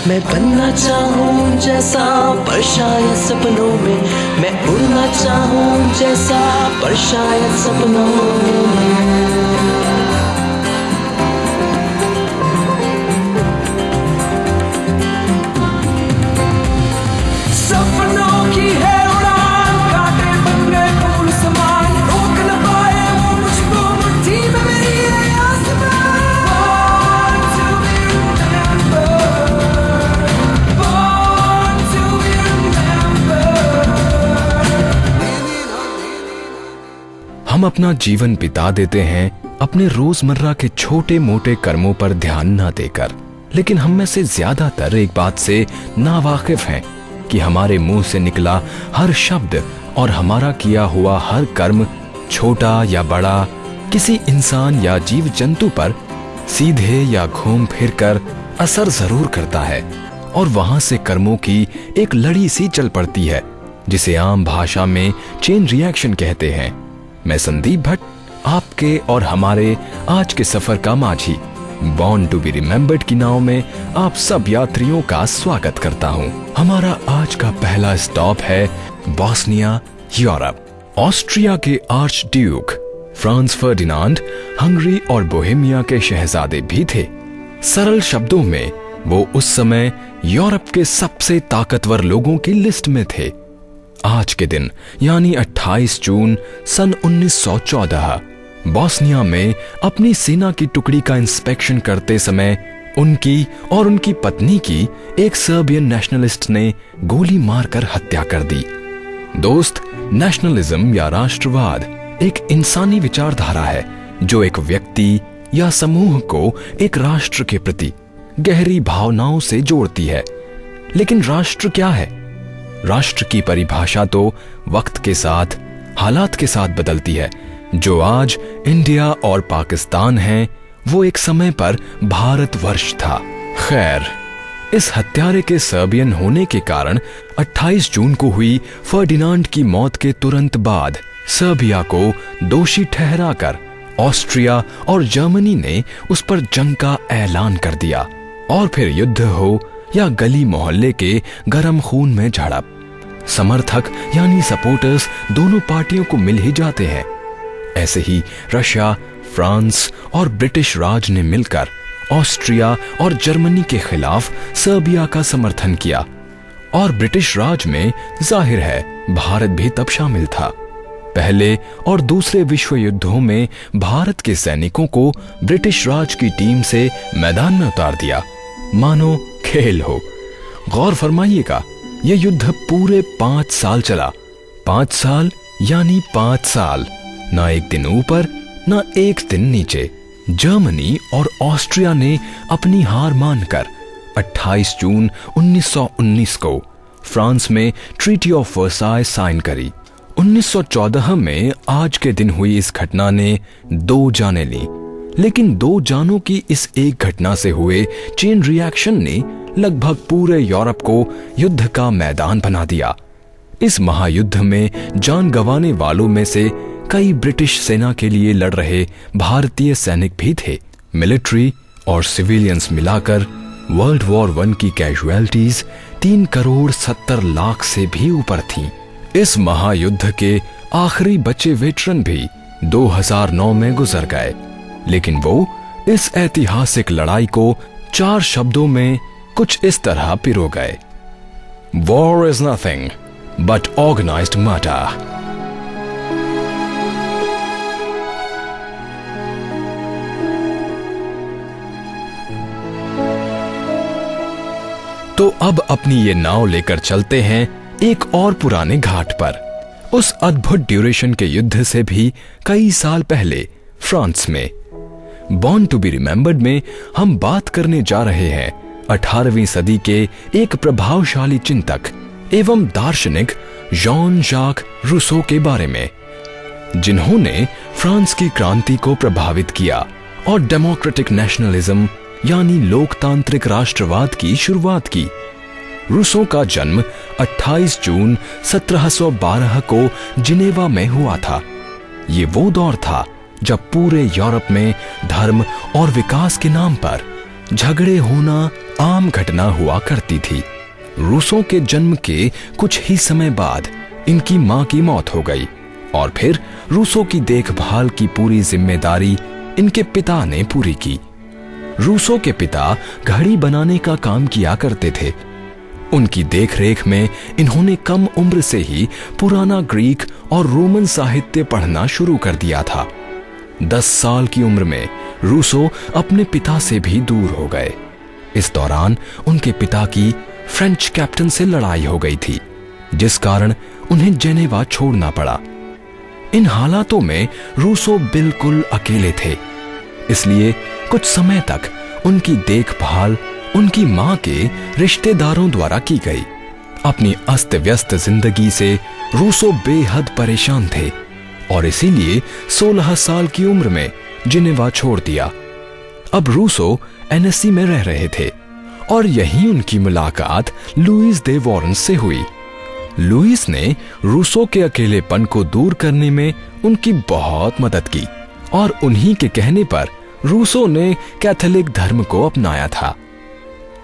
मैं बनना चाहूँ जैसा पर शायद सपनों में, मैं उड़ना चाहूँ जैसा पर शायद सपनों में। सपनों की है उड़ान, कांटे बन गए फूल समान, रोक न पाए वो मुझको मुट्ठी में मेरी है आसमान। हम अपना जीवन बिता देते हैं अपने रोजमर्रा के छोटे मोटे कर्मों पर ध्यान न देकर, लेकिन हम में से ज्यादातर एक बात से नावाकिफ हैं कि हमारे मुंह से निकला हर शब्द और हमारा किया हुआ हर कर्म, छोटा या बड़ा, किसी इंसान या जीव जंतु पर सीधे या घूम फिर कर असर जरूर करता है और वहां से कर्मों की एक लड़ी सी चल पड़ती है जिसे आम भाषा में चेन रिएक्शन कहते हैं। मैं संदीप भट्ट, आपके और हमारे आज के सफर का माझी, बॉर्न टू बी रिमेम्बर्ड की नाव में आप सब यात्रियों का स्वागत करता हूं। हमारा आज का पहला स्टॉप है बॉस्निया, यूरोप। ऑस्ट्रिया के arch Duke France Ferdinand Hungary और बोहेमिया के शहजादे भी थे। सरल शब्दों में वो उस समय यूरोप के सबसे ताकतवर लोगों की लिस्ट में थे। आज के दिन यानी 28 जून सन 1914 बॉस्निया में अपनी सेना की टुकड़ी का इंस्पेक्शन करते समय उनकी और उनकी पत्नी की एक सर्बियन नेशनलिस्ट ने गोली मारकर हत्या कर दी। दोस्त, नेशनलिज्म या राष्ट्रवाद एक इंसानी विचारधारा है जो एक व्यक्ति या समूह को एक राष्ट्र के प्रति गहरी भावनाओं से जोड़ती है। लेकिन राष्ट्र क्या है? राष्ट्र की परिभाषा तो वक्त के साथ, हालात के साथ बदलती है। जो आज इंडिया और पाकिस्तान है वो एक समय पर भारतवर्ष था। खैर, इस हत्यारे के सर्बियन होने के कारण 28 जून को हुई फर्डिनांड की मौत के तुरंत बाद सर्बिया को दोषी ठहराकर ऑस्ट्रिया और जर्मनी ने उस पर जंग का ऐलान कर दिया और फिर युद्ध हो या गली मोहल्ले के गरम खून में झड़प, समर्थक यानी सपोर्टर्स दोनों पार्टियों को मिल ही जाते हैं। ऐसे ही रशिया, फ्रांस और ब्रिटिश राज ने मिलकर ऑस्ट्रिया और जर्मनी के खिलाफ सर्बिया का समर्थन किया और ब्रिटिश राज में जाहिर है भारत भी तब शामिल था। पहले और दूसरे विश्व युद्धों में भारत के सैनिकों को ब्रिटिश राज की टीम से मैदान में उतार दिया, मानो खेल हो। गौर फरमाइएगा, यह युद्ध पूरे 5 साल चला। 5 साल यानी 5 साल, ना एक दिन ऊपर ना एक दिन नीचे। जर्मनी और ऑस्ट्रिया ने अपनी हार मानकर 28 जून 1919 को फ्रांस में ट्रीटी ऑफ वर्साय साइन करी। 1914 में आज के दिन हुई इस घटना ने 2 जानें ली, लेकिन 2 जानों की इस एक घटना से हुए चेन रिएक्शन ने लगभग पूरे यूरोप को युद्ध का मैदान बना दिया। इस महायुद्ध में जान गंवाने वालों में से कई ब्रिटिश सेना के लिए लड़ रहे भारतीय सैनिक भी थे। मिलिट्री और सिविलियंस मिलाकर वर्ल्ड वॉर 1 की कैजुअलिटीज 3 करोड़ 70 लाख से भी ऊपर थीं। इस महायुद्ध के आखिरी बचे वेटरन भी 2009 में गुजर गए, लेकिन वो इस ऐतिहासिक लड़ाई को 4 शब्दों में कुछ इस तरह पिरो गए: war is nothing but organised murder. तो अब अपनी ये नाव लेकर चलते हैं एक और पुराने घाट पर, उस अद्भुत ड्यूरेशन के युद्ध से भी कई साल पहले फ्रांस में। बॉर्न टू बी रिमेम्बर्ड में हम बात करने जा रहे हैं 18वीं सदी के एक प्रभावशाली चिंतक एवं दार्शनिक जॉन जाक रूसो के बारे में, जिन्होंने फ्रांस की क्रांति को प्रभावित किया और डेमोक्रेटिक नेशनलिज्म यानी लोकतांत्रिक राष्ट्रवाद की शुरुआत की। रूसो का जन्म 28 जून 1712 को जिनेवा में हुआ था। ये वो दौर था जब पूरे यूरोप में धर्म और विकास के नाम पर झगड़े होना आम घटना हुआ करती थी। रूसों के जन्म के कुछ ही समय बाद इनकी मां की मौत हो गई और फिर रूसों की देखभाल की पूरी जिम्मेदारी इनके पिता ने पूरी की। रूसों के पिता घड़ी बनाने का काम किया करते थे। उनकी देखरेख में इन्होंने कम उम्र से ही पुराना ग्रीक और रोमन साहित्य पढ़ना शुरू कर दिया था। 10 साल की उम्र में रूसो अपने पिता से भी दूर हो गए। इस दौरान उनके पिता की फ्रेंच कैप्टन से लड़ाई हो गई थी, जिस कारण उन्हें जेनेवा छोड़ना पड़ा। इन हालातों में रूसो बिल्कुल अकेले थे, इसलिए कुछ समय तक उनकी देखभाल उनकी मां के रिश्तेदारों द्वारा की गई। अपनी अस्त व्यस्त जिंदगी से रूसो बेहद परेशान थे और इसीलिए 16 साल की उम्र में जिनेवा छोड़ दिया। अब रूसो एनेसी में रह रहे थे और यहीं उनकी मुलाकात लुईस दे वॉरेंस से हुई। लुईस ने रूसो के अकेलेपन को दूर करने में उनकी बहुत मदद की और उन्हीं के कहने पर रूसो ने कैथोलिक धर्म को अपनाया था।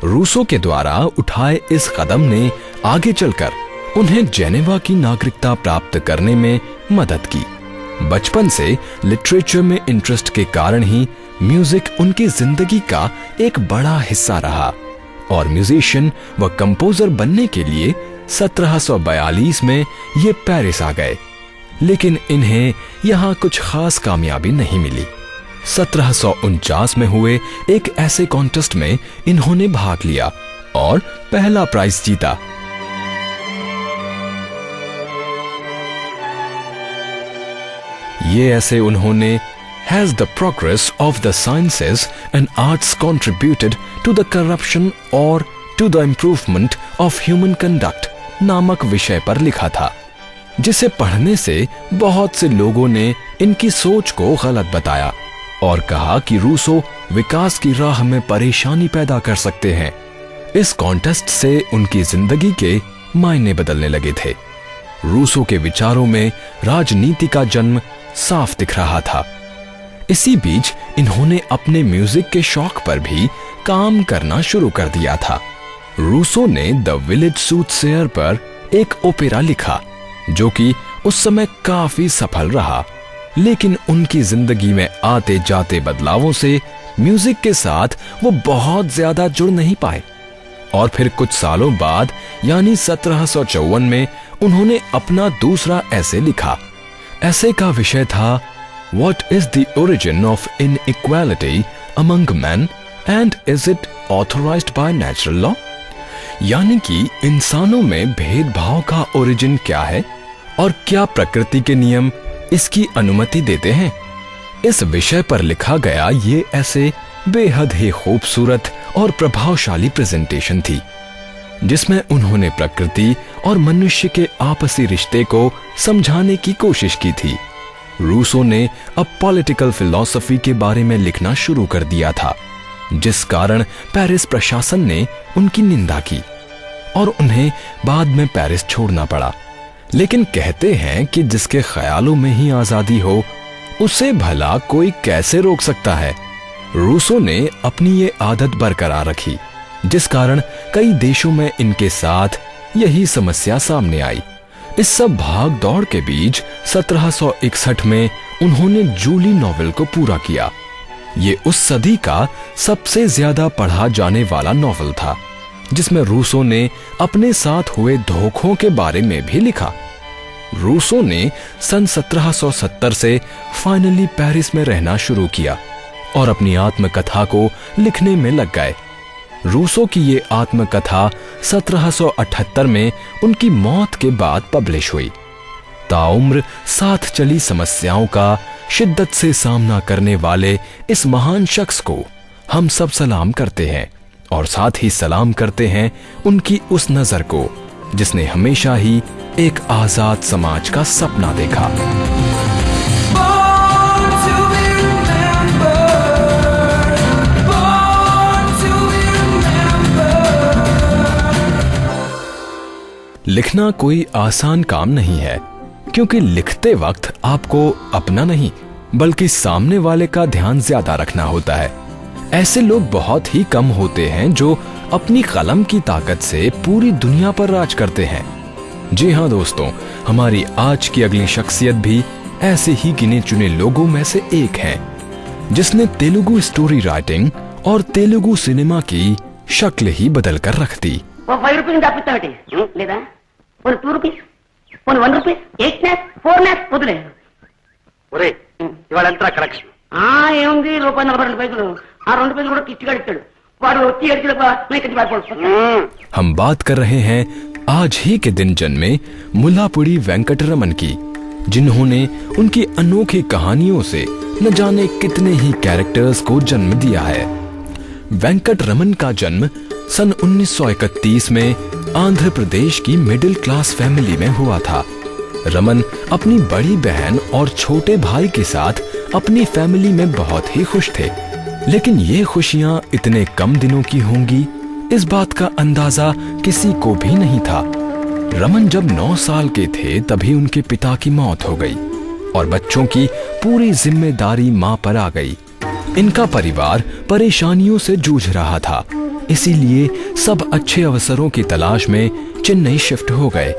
रूसो के द्वारा उठाए इस कदम ने आगे चलकर उन्हें जेनेवा की नागरिकता प्राप्त करने में मदद की। बचपन से लिटरेचर में इंटरेस्ट के कारण ही म्यूजिक उनकी जिंदगी का एक बड़ा हिस्सा रहा और म्यूजिशियन व कंपोजर बनने के लिए 1742 में ये पेरिस आ गए, लेकिन इन्हें यहाँ कुछ खास कामयाबी नहीं मिली। 1749 में हुए एक ऐसे कॉन्टेस्ट में इन्होंने भाग लिया और पहला प्राइज जीता। ये ऐसे उन्होंने Has the progress of the sciences and arts contributed to the corruption or to the improvement of human conduct नामक विषय पर लिखा था, जिसे पढ़ने से बहुत से लोगों ने इनकी सोच को गलत बताया और कहा कि रूसो विकास की राह में परेशानी पैदा कर सकते हैं। इस कॉन्टेस्ट से उनकी जिंदगी के मायने बदलने लगे थे। रूसो के विचारों में राजनीति का जन्म साफ दिख रहा था। इसी बीच इन्होंने अपने म्यूजिक के शौक पर भी काम करना शुरू कर दिया था। रूसो ने द विलेज सूथसेयर पर एक ओपेरा लिखा, जो कि उस समय काफी सफल रहा, लेकिन उनकी जिंदगी में आते जाते बदलावों से म्यूजिक के साथ वो बहुत ज्यादा जुड़ नहीं पाए और फिर कुछ सालों बाद यानी 1754 में उन्होंने अपना दूसरा ऐसे लिखा। ऐसे का विषय था What is the origin of inequality among men and is it authorized by natural law? यानी कि इंसानों में भेदभाव का ओरिजिन क्या है और क्या प्रकृति के नियम इसकी अनुमति देते हैं। इस विषय पर लिखा गया ये ऐसे बेहद ही खूबसूरत और प्रभावशाली प्रेजेंटेशन थी, जिसमें उन्होंने प्रकृति और मनुष्य के आपसी रिश्ते को समझाने की कोशिश की थी। रूसो ने अब पॉलिटिकल फिलॉसफी के बारे में लिखना शुरू कर दिया था, जिस कारण पेरिस प्रशासन ने उनकी निंदा की और उन्हें बाद में पेरिस छोड़ना पड़ा। लेकिन कहते हैं कि जिसके ख्यालों में ही आजादी हो उसे भला कोई कैसे रोक सकता है। रूसो ने अपनी ये आदत बरकरार रखी, जिस कारण कई देशों में इनके साथ यही समस्या सामने आई। इस सब भाग दौड़ के बीच 1761 में उन्होंने जूली नॉवेल को पूरा किया। ये उस सदी का सबसे ज्यादा पढ़ा जाने वाला नॉवेल था, जिसमें रूसो ने अपने साथ हुए धोखों के बारे में भी लिखा। रूसो ने सन 1770 से फाइनली पेरिस में रहना शुरू किया और अपनी आत्मकथा को लिखने में लग गए। रूसो की ये आत्मकथा 1778 में उनकी मौत के बाद पब्लिश हुई। ताउम्र साथ चली समस्याओं का शिद्दत से सामना करने वाले इस महान शख्स को हम सब सलाम करते हैं और साथ ही सलाम करते हैं उनकी उस नजर को जिसने हमेशा ही एक आजाद समाज का सपना देखा। लिखना कोई आसान काम नहीं है, क्योंकि लिखते वक्त आपको अपना नहीं बल्कि सामने वाले का ध्यान ज्यादा रखना होता है। ऐसे लोग बहुत ही कम होते हैं जो अपनी कलम की ताकत से पूरी दुनिया पर राज करते हैं। जी हाँ दोस्तों, हमारी आज की अगली शख्सियत भी ऐसे ही गिने चुने लोगों में से एक है, जिसने तेलुगु स्टोरी राइटिंग और तेलुगु सिनेमा की शक्ल ही बदल कर रख दी। वो 5 రూపీస్ తప్పిస్తామటి లేదా పోనీ 2 రూపీస్ పోనీ 1 రూపీస్ 8 నాస్ 4 నాస్ వదిలే ఒరే ఇవాళ ఎంత కలెక్షన్ ఏముంది ₹1.42 ఆ 2 పైసలు కూడా కిచ్చి గడిచాడు వాడు వచ్చి ఏడ్చిపోయి हम बात कर रहे हैं आज ही के दिन जन्मे मुल्लापुड़ी वेंकटरमन की, जिन्होंने उनकी अनोखी कहानियों से न जाने कितने ही कैरेक्टर्स को जन्म दिया है। वेंकटरमन का जन्म सन 1931 में आंध्र प्रदेश की मिडिल क्लास फैमिली में हुआ था। रमन अपनी बड़ी बहन और छोटे भाई के साथ अपनी फैमिली में बहुत ही खुश थे, लेकिन ये खुशियां इतने कम दिनों की होंगी, इस बात का अंदाजा किसी को भी नहीं था। रमन जब 9 साल के थे तभी उनके पिता की मौत हो गई और बच्चों की पूरी जिम्मेदारी मां पर आ गई। इनका परिवार परेशानियों से जूझ रहा था, इसीलिए सब अच्छे अवसरों की तलाश में चेन्नई शिफ्ट हो गए।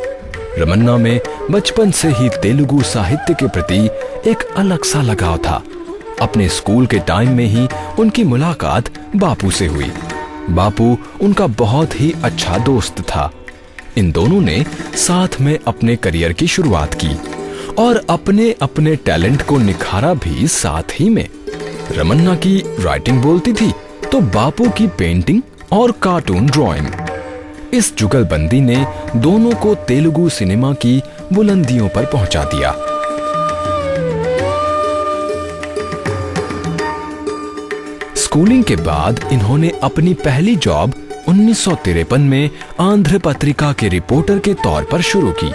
रमन्ना में बचपन से ही तेलुगु साहित्य के प्रति एक अलग सा लगाव था। अपने स्कूल के टाइम में ही उनकी मुलाकात बापू से हुई। बापू उनका बहुत ही अच्छा दोस्त था। इन दोनों ने साथ में अपने करियर की शुरुआत की और अपने अपने टैलेंट को निखारा भी साथ ही में। रमन्ना की राइटिंग बोलती थी तो बापू की पेंटिंग और कार्टून ड्राइंग। इस जुगलबंदी ने दोनों को तेलुगु सिनेमा की बुलंदियों पर पहुंचा दिया। स्कूलिंग के बाद इन्होंने अपनी पहली जॉब 1953 में आंध्र पत्रिका के रिपोर्टर के तौर पर शुरू की।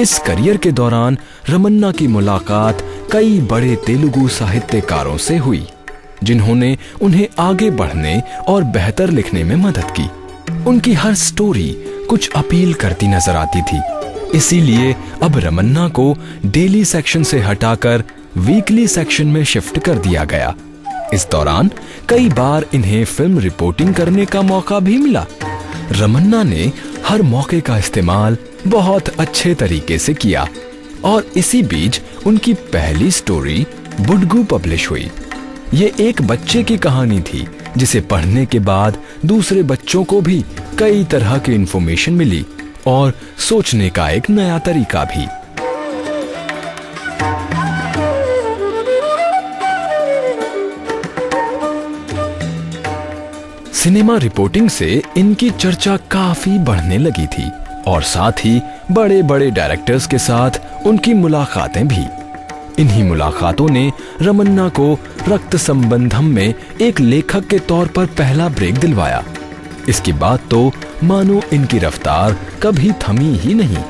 इस करियर के दौरान रमन्ना की मुलाकात कई बड़े तेलुगु साहित्यकारों से हुई, जिन्होंने उन्हें आगे बढ़ने और बेहतर लिखने में मदद की। उनकी हर स्टोरी कुछ अपील करती नजर आती थी, इसीलिए अब रमन्ना को डेली सेक्शन से हटाकर वीकली सेक्शन में शिफ्ट कर दिया गया। इस दौरान कई बार इन्हें फिल्म रिपोर्टिंग करने का मौका भी मिला। रमन्ना ने हर मौके का इस्तेमाल बहुत अच्छे तरीके से किया और इसी बीच उनकी पहली स्टोरी बुडगू पब्लिश हुई। ये एक बच्चे की कहानी थी जिसे पढ़ने के बाद दूसरे बच्चों को भी कई तरह की इंफॉर्मेशन मिली और सोचने का एक नया तरीका भी। सिनेमा रिपोर्टिंग से इनकी चर्चा काफी बढ़ने लगी थी और साथ ही बड़े बड़े डायरेक्टर्स के साथ उनकी मुलाकातें भी। इन्हीं मुलाकातों ने रमन्ना को रक्त संबंधम में एक लेखक के तौर पर पहला ब्रेक दिलवाया। इसके बाद तो मानो इनकी रफ्तार कभी थमी ही नहीं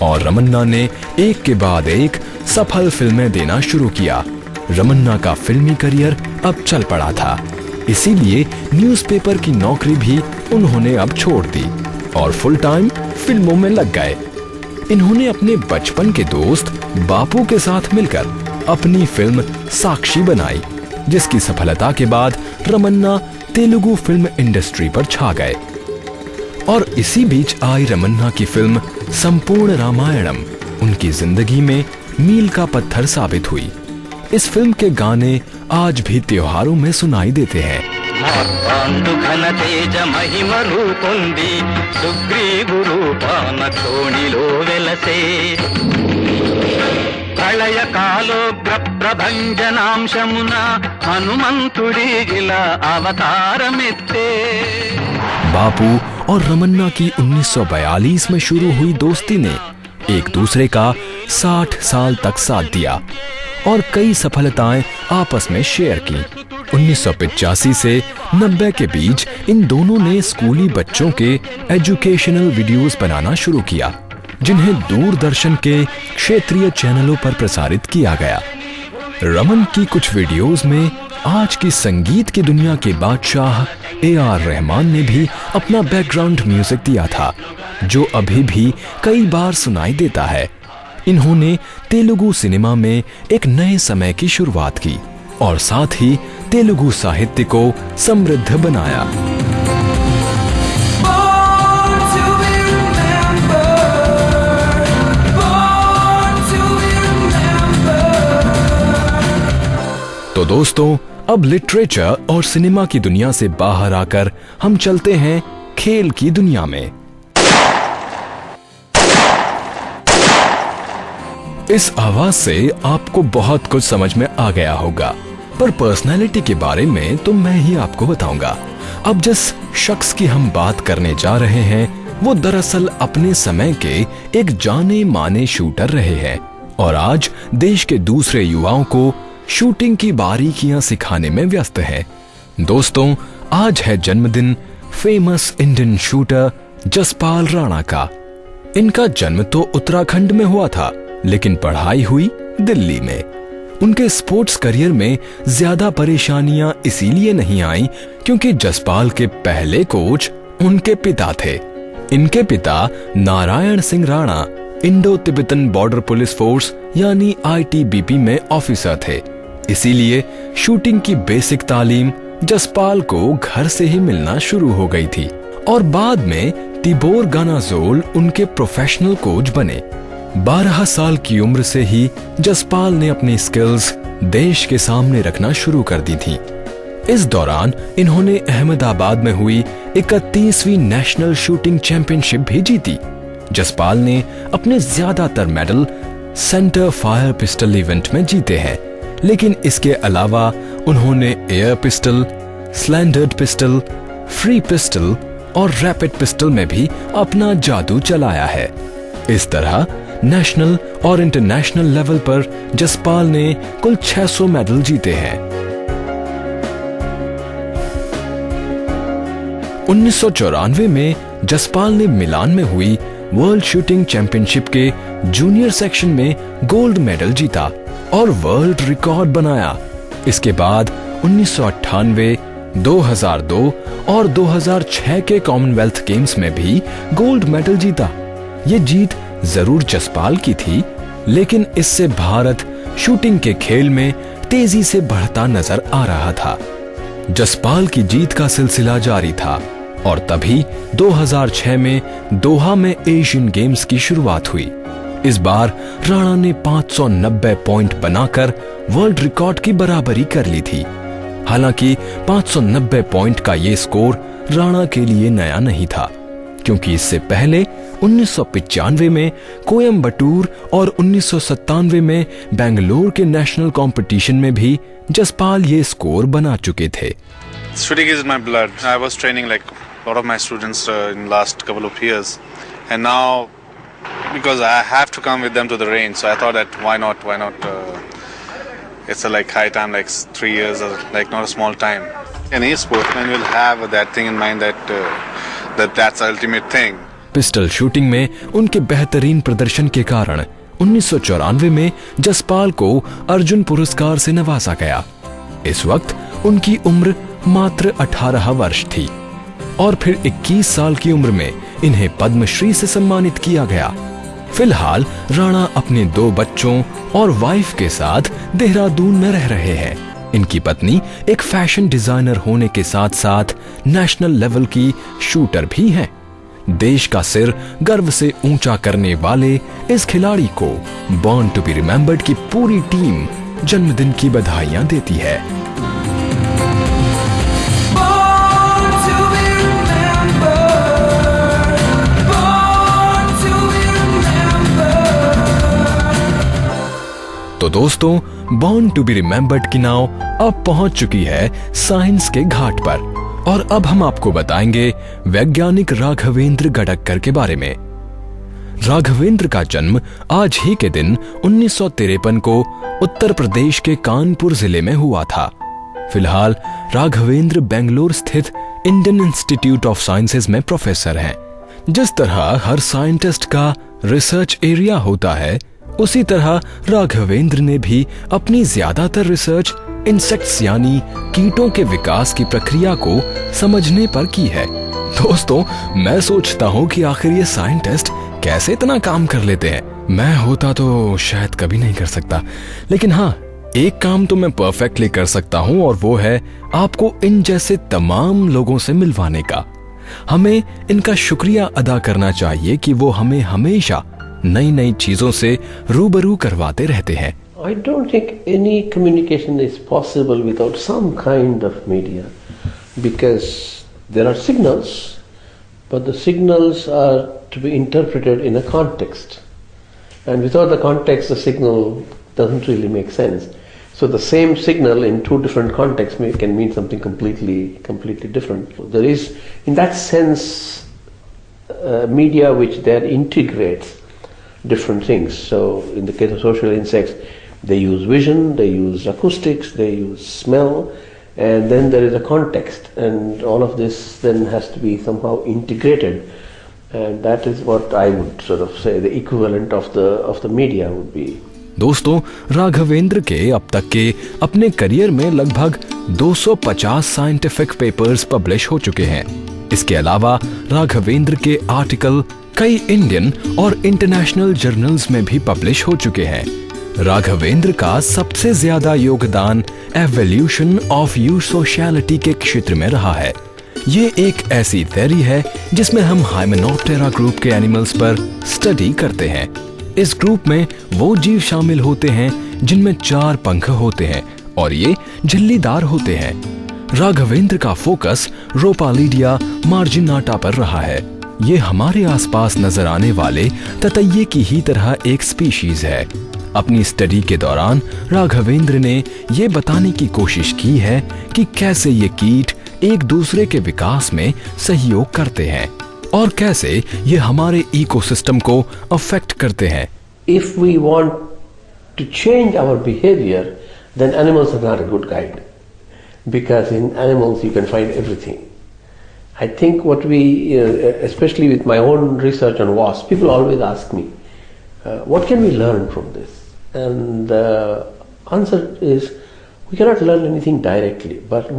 और रमन्ना ने एक के बाद एक सफल फिल्में देना शुरू किया। रमन्ना का फिल्मी करियर अब चल पड़ा था, इसीलिए न्यूज़पेपर की नौकरी भी उन्होंने अब छोड़ दी और फुल टाइम फिल्मों में लग गए। इन्होंने अपने बचपन के दोस्त बापू के साथ मिलकर अपनी फिल्म साक्षी बनाई, जिसकी सफलता के बाद रमन्ना तेलुगु फिल्म इंडस्ट्री पर छा गए। और इसी बीच आई रमन्ना की फिल्म संपूर्ण रामायणम उनकी जिंदगी में मील का पत्थर साबित हुई। इस फिल्म के गाने आज भी त्योहारों में सुनाई देते हैं। ప్రళయ కాలోగ్ర ప్రభంజనాంశమున హనుమంతుడి ఇలా అవతారమెత్తే। बापू और रमन्ना की 1942 में शुरू हुई दोस्ती ने एक दूसरे का 60 साल तक साथ दिया और कई सफलताएं आपस में शेयर की। 1985 से 90 के बीच इन दोनों ने स्कूली बच्चों के एजुकेशनल वीडियोस बनाना शुरू किया, जिन्हें दूरदर्शन के क्षेत्रीय चैनलों पर प्रसारित किया गया। रमन की कुछ वीडियोस में आज की संगीत की दुनिया के बादशाह AR रहमान ने भी अपना बैकग्राउंड म्यूजिक दिया था, जो अभी भी कई बार सुनाई देता है। इन्होंने तेलुगु सिनेमा में एक नए समय की शुरुआत की और साथ ही तेलुगु साहित्य को समृद्ध बनाया। तो दोस्तों, अब लिटरेचर और सिनेमा की दुनिया से बाहर आकर हम चलते हैं खेल की दुनिया में। इस आवाज से आपको बहुत कुछ समझ में आ गया होगा, पर पर्सनालिटी के बारे में तो मैं ही आपको बताऊंगा। अब जिस शख्स की हम बात करने जा रहे हैं वो दरअसल अपने समय के एक जाने माने शूटर रहे हैं और आज देश के दूसरे युवाओं को शूटिंग की बारीकियां सिखाने में व्यस्त है। दोस्तों, आज है जन्मदिन famous Indian shooter Jaspal Rana का। इनका जन्म तो उत्तराखंड में हुआ था, लेकिन पढ़ाई हुई दिल्ली में। उनके स्पोर्ट्स करियर में ज्यादा परेशानियां इसीलिए नहीं आई क्योंकि जसपाल के पहले कोच उनके पिता थे। इनके पिता Narayan Singh Rana Indo Tibetan border police force यानी ITBP में ऑफिसर थे। इसीलिए शूटिंग की बेसिक तालीम जसपाल को घर से ही मिलना शुरू हो गई थी और बाद में तिबोर गानाजोल उनके प्रोफेशनल कोच बने। 12 साल की उम्र से ही जसपाल ने अपनी स्किल्स देश के सामने रखना शुरू कर दी थी। इस दौरान इन्होंने अहमदाबाद में हुई 31वीं नेशनल शूटिंग चैंपियनशिप भी जीती। जसपाल ने अपने ज्यादातर medal centre fire pistol event में जीते हैं, लेकिन इसके अलावा उन्होंने air pistol, standard pistol, free pistol और रैपिड पिस्टल में भी अपना जादू चलाया है। इस तरह नेशनल और इंटरनेशनल लेवल पर जसपाल ने कुल 600 मेडल जीते हैं। 1994 में जसपाल ने मिलान में हुई वर्ल्ड शूटिंग चैंपियनशिप के जूनियर सेक्शन में गोल्ड मेडल जीता और वर्ल्ड रिकॉर्ड बनाया। इसके बाद 1998, 2002 और 2006 के कॉमनवेल्थ गेम्स में भी गोल्ड मेडल जीता। ये जीत जरूर जसपाल की थी, लेकिन इससे भारत शूटिंग के खेल में तेजी से बढ़ता नजर आ रहा था। जसपाल की जीत का सिलसिला जारी था और तभी 2006 में दोहा में एशियन गेम्स की शुरुआत हुई। इस बार राणा ने 590 पॉइंट बनाकर वर्ल्ड रिकॉर्ड की बराबरी कर ली थी। हालांकि 590 पॉइंट का ये स्कोर राणा के लिए नया नहीं था, क्योंकि इससे पहले 1995 में कोयम्बटूर और 1997 में बेंगलोर के नेशनल कंपटीशन में भी जसपाल ये स्कोर बना चुके थे। Shooting is my blood. I was training like a lot of my students in last couple of years, and now because I have to come with them to the range, so I thought that why not? It's a like high time, like 3 years, or like not a small time. Any sportsman will have that thing in mind that's the ultimate thing. Pistol shooting में उनके बेहतरीन प्रदर्शन के कारण 1994 में जसपाल को अर्जुन पुरस्कार से नवाजा गया। इस वक्त उनकी उम्र मात्र 18 वर्ष थी और फिर 21 साल की उम्र में इन्हें पद्मश्री से सम्मानित किया गया। फिलहाल राणा अपने 2 बच्चों और वाइफ के साथ देहरादून में रह रहे हैं। इनकी पत्नी एक फैशन डिजाइनर होने के साथ साथ नेशनल लेवल की शूटर भी हैं। देश का सिर गर्व से ऊंचा करने वाले इस खिलाड़ी को बॉर्न टू बी रिमेंबर्ड की पूरी टीम जन्मदिन की बधाइयां देती है। तो दोस्तों, बॉर्न टू बी रिमेंबर्ड की नाव अब पहुंच चुकी है साइंस के घाट पर और अब हम आपको बताएंगे वैज्ञानिक राघवेंद्र गडक्कर के बारे में। राघवेंद्र का जन्म आज ही के दिन 1953 को उत्तर प्रदेश के कानपुर जिले में हुआ था। फिलहाल राघवेंद्र बेंगलोर स्थित इंडियन इंस्टीट्यूट ऑफ साइंसेज में प्रोफेसर हैं। जिस तरह हर साइंटिस्ट का रिसर्च एरिया होता है, उसी तरह राघवेंद्र ने भी अपनी ज्यादातर रिसर्च इंसेक्ट्स यानी कीटों के विकास की प्रक्रिया को समझने पर की है। दोस्तों, मैं सोचता हूँ कि आखिर ये साइंटिस्ट कैसे इतना काम कर लेते हैं। मैं होता तो शायद कभी नहीं कर सकता, लेकिन हाँ, एक काम तो मैं परफेक्टली कर सकता हूं और वो है आपको इन जैसे तमाम लोगों से मिलवाने का। हमें इनका शुक्रिया अदा करना चाहिए कि वो हमें हमेशा नई नई चीजों से रूबरू करवाते रहते हैं। I don't think any communication is possible without some kind of media, because there are signals, but the signals are to be interpreted in a context, and without the context the signal doesn't really make sense. So the same signal in two different contexts can mean something completely different. There is, in that sense, media which then integrates different things. So in the case of social insects, they use vision, they use acoustics, they use smell, and then there is a context, and all of this then has to be somehow integrated, and that is what I would sort of say the equivalent of the media would be. दोस्तों, राघवेंद्र के अब तक के अपने career में लगभग 250 scientific papers publish हो चुके हैं। इसके अलावा राघवेंद्र के आर्टिकल कई इंडियन और इंटरनेशनल जर्नल्स में भी पब्लिश हो चुके हैं। राघवेंद्र का सबसे ज्यादा योगदान एवोल्यूशन ऑफ यूसोशियलिटी के क्षेत्र में रहा है। ये एक ऐसी थ्योरी है जिसमें हम हाइमेनोप्टेरा ग्रुप के एनिमल्स पर स्टडी करते हैं। इस ग्रुप में वो जीव शामिल होते हैं जिनमें 4 पंख होते हैं और ये झिल्लीदार होते हैं। राघवेंद्र का फोकस रोपालिडिया मार्जिनाटा पर रहा है। ये हमारे आसपास नजर आने वाले ततैये की ही तरह एक स्पीशीज है। अपनी स्टडी के दौरान राघवेंद्र ने ये बताने की कोशिश की है कि कैसे ये कीट एक दूसरे के विकास में सहयोग करते हैं और कैसे ये हमारे इकोसिस्टम को अफेक्ट करते हैं। If we want to change our behavior, then animals are not a good guide, because in animals you can find everything. I think what we, especially with my own research on wasps, people always ask me, what can we learn from this? And the answer is, we cannot learn anything directly, but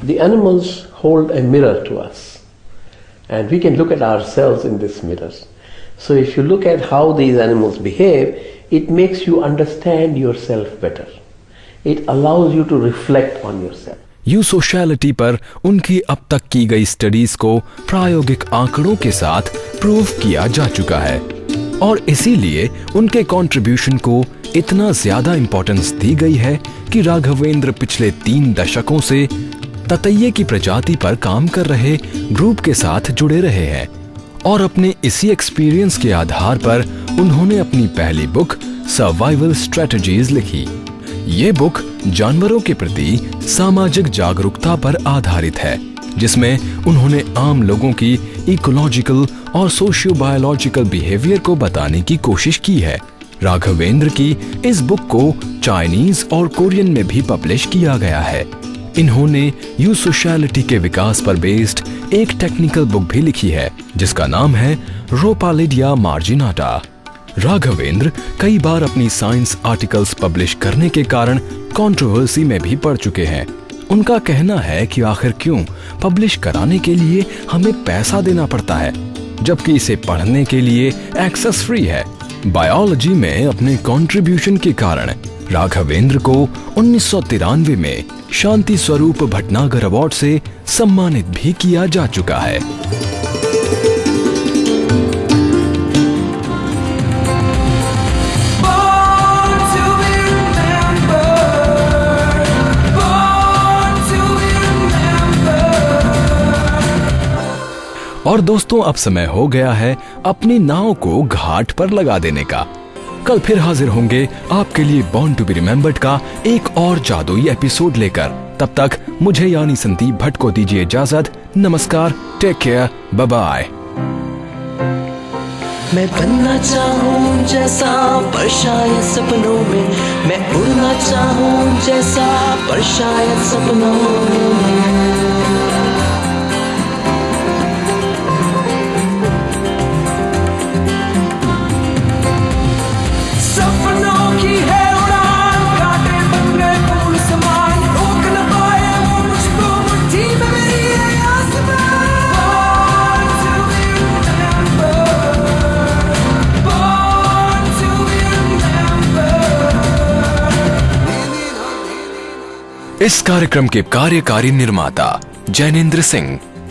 the animals hold a mirror to us, and we can look at ourselves in these mirrors. So if you look at how these animals behave, it makes you understand yourself better. It allows you to reflect on yourself. यूसोशियलिटी पर उनकी अब तक की गई studies को प्रायोगिक आंकड़ों के साथ प्रूव किया जा चुका है और इसीलिए उनके कंट्रीब्यूशन को इतना ज्यादा इंपॉर्टेंस दी गई है कि राघवेंद्र पिछले 3 दशकों से ततैये की प्रजाति पर काम कर रहे ग्रुप के साथ जुड़े रहे हैं और अपने इसी एक्सपीरियंस के आधार पर उन्होंने अपनी पहली बुक सर्वाइवल स्ट्रेटजीज लिखी। ये बुक जानवरों के प्रति सामाजिक जागरूकता पर आधारित है, जिसमें उन्होंने आम लोगों की इकोलॉजिकल और सोशियो बायोलॉजिकल बिहेवियर को बताने की कोशिश की है। राघवेंद्र की इस बुक को चाइनीज और कोरियन में भी पब्लिश किया गया है। इन्होंने यूसोशियलिटी के विकास पर बेस्ड एक टेक्निकल बुक भी लिखी है जिसका नाम है रोपालिडिया मार्जिनाटा। राघवेंद्र कई बार अपनी साइंस आर्टिकल्स पब्लिश करने के कारण कंट्रोवर्सी में भी पड़ चुके हैं। उनका कहना है कि आखिर क्यों पब्लिश कराने के लिए हमें पैसा देना पड़ता है जबकि इसे पढ़ने के लिए एक्सेस फ्री है। बायोलॉजी में अपने कंट्रीब्यूशन के कारण राघवेंद्र को 1993 में शांति स्वरूप भटनागर अवार्ड से सम्मानित भी किया जा चुका है। और दोस्तों, अब समय हो गया है अपनी नाव को घाट पर लगा देने का। कल फिर हाजिर होंगे आपके लिए बॉर्न टू बी रिमेम्बर्ड का एक और जादुई एपिसोड लेकर। तब तक मुझे यानी संदीप भट्ट को दीजिए इजाजत। नमस्कार, टेक केयर, बाय बाय। मैं बनना चाहूँ जैसा पर शायद सपनों में, मैं उड़ना चाहूँ जैसा पर शायद सपनों में। इस कार्यक्रम के कार्यकारी निर्माता जैनेन्द्र सिंह,